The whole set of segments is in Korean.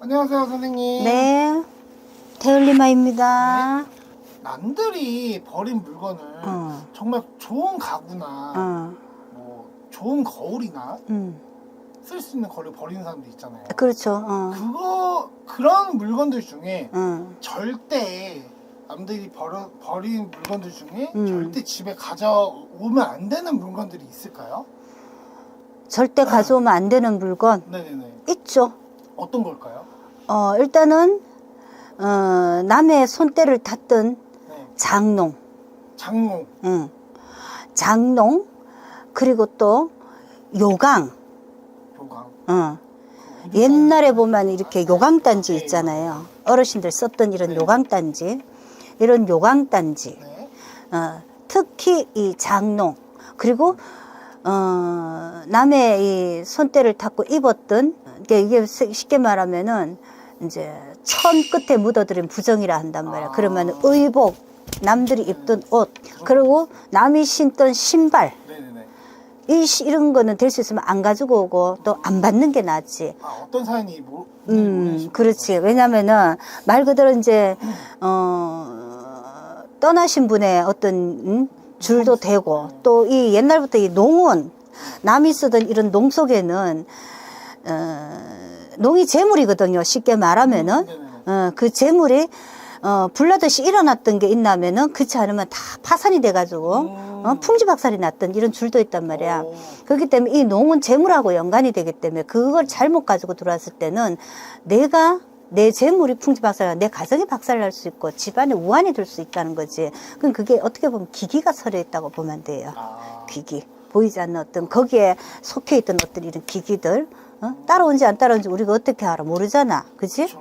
안녕하세요, 선생님. 네, 테올리마입니다. 네. 남들이 버린 물건을 정말 좋은 가구나 뭐 좋은 거울이나 쓸 수 있는 거를 버리는 사람도 있잖아요. 그렇죠. 그런 물건들 중에 절대 남들이 버린 물건들 중에 절대 집에 가져오면 안 되는 물건들이 있을까요? 절대 가져오면 안 되는 물건 네네네. 있죠. 어떤 걸까요? 일단은 남의 손때를 탔던 네. 장롱, 장롱. 장롱, 그리고 또 요강. 요강. 옛날에 보면 이렇게 요강단지 있잖아요. 어르신들 썼던 이런 네. 요강단지, 이런 요강단지. 네. 특히 이 장롱, 그리고 남의 이 손때를 탔고 입었던, 이게 쉽게 말하면은 이제 천 끝에 묻어들인 부정이라 한단 말이야. 그러면 의복, 남들이 입던 옷, 그리고 남이 신던 신발, 네네네. 이런 거는 될 수 있으면 안 가지고 오고 또 안 받는 게 낫지. 어떤 사연이 그렇지. 왜냐면은 말 그대로 이제 떠나신 분의 어떤 줄도 되고, 또 이 옛날부터 이 농은 남이 쓰던 이런 농 속에는 농이 재물이거든요. 쉽게 말하면은 그 재물이 불나듯이 일어났던 게 있나면은 그렇지 않으면 다 파산이 돼가지고 풍지박살이 났던 이런 줄도 있단 말이야. 그렇기 때문에 이 농은 재물하고 연관이 되기 때문에 그걸 잘못 가지고 들어왔을 때는 내 재물이 풍지박살나, 내 가정이 박살날 수 있고 집안에 우환이 될 수 있다는 거지. 그럼 그게 어떻게 보면 기기가 서려 있다고 보면 돼요. 기기. 보이지 않는 어떤 거기에 속해 있던 어떤 이런 기기들, 따라온지 안 따라온지 우리가 어떻게 알아? 모르잖아. 그지?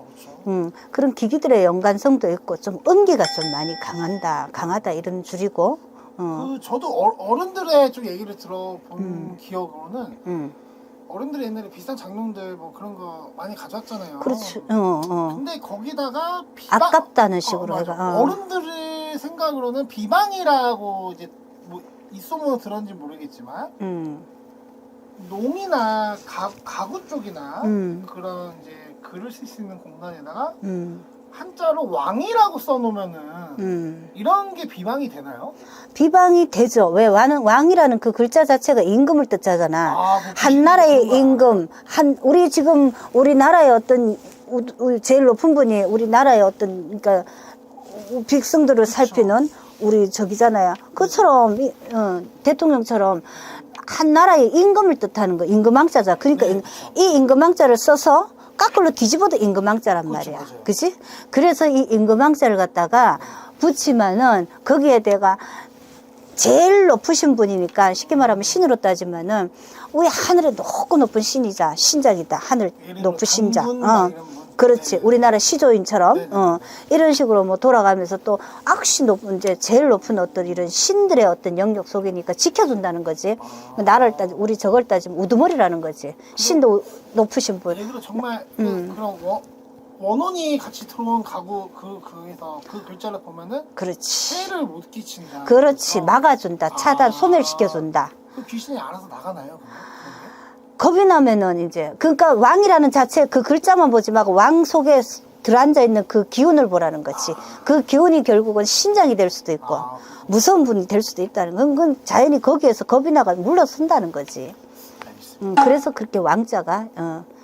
그런 기기들의 연관성도 있고 좀 음기가 좀 많이 강하다 이런 줄이고. 저도 어른들의 좀 얘기를 들어본 기억으로는 어른들이 옛날에 비싼 장롱들 뭐 그런 거 많이 가져왔잖아요. 그렇지. 근데 거기다가 아깝다는 식으로 해가. 어른들의 생각으로는 비방이라고 이제 뭐 입소문을 들었는지 모르겠지만 농이나 가구 쪽이나 그런 이제 글을 쓸 수 있는 공간에다가 한자로 왕이라고 써놓으면은 이런 게 비방이 되나요? 비방이 되죠. 왜 왕이라는 그 글자 자체가 임금을 뜻하잖아. 한 나라의 임금, 우리 지금 우리나라의 어떤 제일 높은 분이 우리나라의 어떤 그러니까 백성들을 살피는 우리 저기잖아요. 그처럼 대통령처럼 한 나라의 임금을 뜻하는 거, 임금왕자자. 그러니까 이 임금왕자를 써서 까꿀로 뒤집어도 임금왕자란 말이야. 맞아요. 그치? 그래서 이 임금왕자를 갖다가 붙이면은 거기에 내가 제일 높으신 분이니까 쉽게 말하면 신으로 따지면은 우리 하늘에 높은 신이자 신장이다. 하늘 높은 신장. 그렇지. 우리나라 시조인처럼 이런 식으로 뭐 돌아가면서 또 악시 높은 이제 제일 높은 어떤 이런 신들의 어떤 영역 속이니까 지켜준다는 거지. 나를 우리 저걸 따지면 우두머리라는 거지. 신도 높으신 분. 예를 들어 정말 그런 원혼이 같이 들어온 가구 그에서 그 글자를 보면은 그렇지. 해를 못 끼친다. 그렇지. 막아준다. 차단 소멸시켜준다. 그 귀신이 알아서 나가나요? 겁이 나면은 이제 그러니까 왕이라는 자체 그 글자만 보지 말고 왕 속에 들어앉아 있는 그 기운을 보라는 거지. 그 기운이 결국은 신장이 될 수도 있고 무서운 분이 될 수도 있다는 건 그건 자연히 거기에서 겁이 나가 물러선다는 거지. 그래서 그렇게 왕자가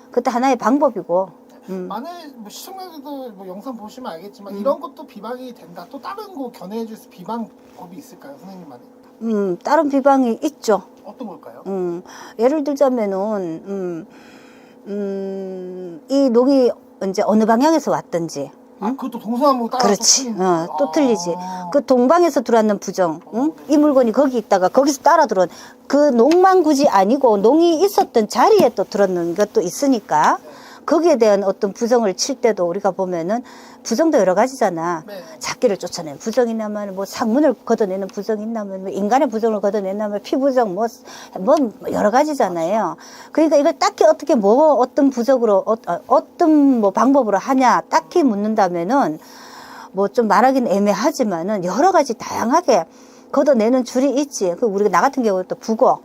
그것도 하나의 방법이고. 만약에 뭐 시청자들도 뭐 영상 보시면 알겠지만 이런 것도 비방이 된다. 또 다른 거 견해해줄 수 비방법이 있을까요, 선생님만의? 다른 비방이 있죠. 어떤 걸까요? 예를 들자면은 이 농이 이제 어느 방향에서 왔든지. 그것도 동서남북 따라 그렇지. 또 틀리지. 그 동방에서 들어왔는 부정. 이 물건이 거기 있다가 거기서 따라 들어온 그 농만 굳이 아니고 농이 있었던 자리에 또 들었는 것도 있으니까 거기에 대한 어떤 부정을 칠 때도 우리가 보면은 부정도 여러 가지잖아. 잡기를 쫓아내는 부정이 나면 뭐 상문을 걷어내는 부정이 나면 뭐 인간의 부정을 걷어내면 피부정 뭐 여러 가지잖아요. 그러니까 이걸 딱히 어떻게 뭐 어떤 부적으로 어떤 뭐 방법으로 하냐 딱히 묻는다면은 뭐 좀 말하기는 애매하지만은 여러 가지 다양하게 걷어내는 줄이 있지. 그 우리가 나 같은 경우는 또 북어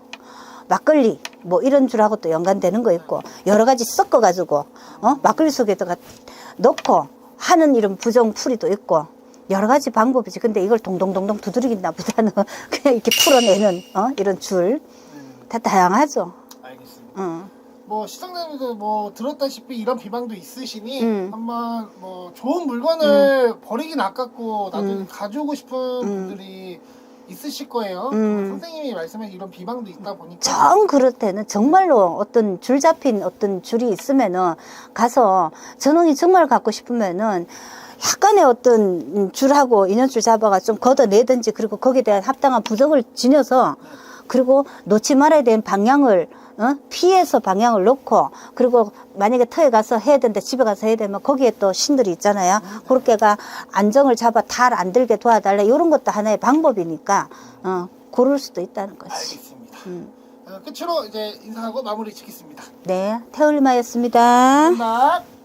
막걸리 뭐 이런 줄하고 또 연관되는 거 있고 여러 가지 섞어가지고 막걸리 속에다가 넣고 하는 이런 부정풀이도 있고 여러 가지 방법이지. 근데 이걸 동동동동 두드리긴다 보다는 그냥 이렇게 풀어내는 이런 줄 다 다양하죠. 알겠습니다. 뭐 시청자님들 뭐 들었다시피 이런 비방도 있으시니 한번 뭐 좋은 물건을 버리긴 아깝고 나중에 가져오고 싶은 분들이 있으실 거예요. 선생님이 말씀하신 이런 비방도 있다 보니까 정 그럴 때는 정말로 어떤 줄 잡힌 어떤 줄이 있으면은 가서 전원이 정말 갖고 싶으면은 약간의 어떤 줄하고 인연줄 잡아가 좀 걷어내든지 그리고 거기에 대한 합당한 부적을 지녀서 그리고 놓지 말아야 되는 방향을 피해서 방향을 놓고 그리고 만약에 터에 가서 해야 되는데 집에 가서 해야 되면 거기에 또 신들이 있잖아요. 그렇게가 안정을 잡아 탈 안 들게 도와달라. 이런 것도 하나의 방법이니까 고를 수도 있다는 거지. 알겠습니다. 끝으로 이제 인사하고 마무리 짓겠습니다. 네, 태울마였습니다. 감사합니다.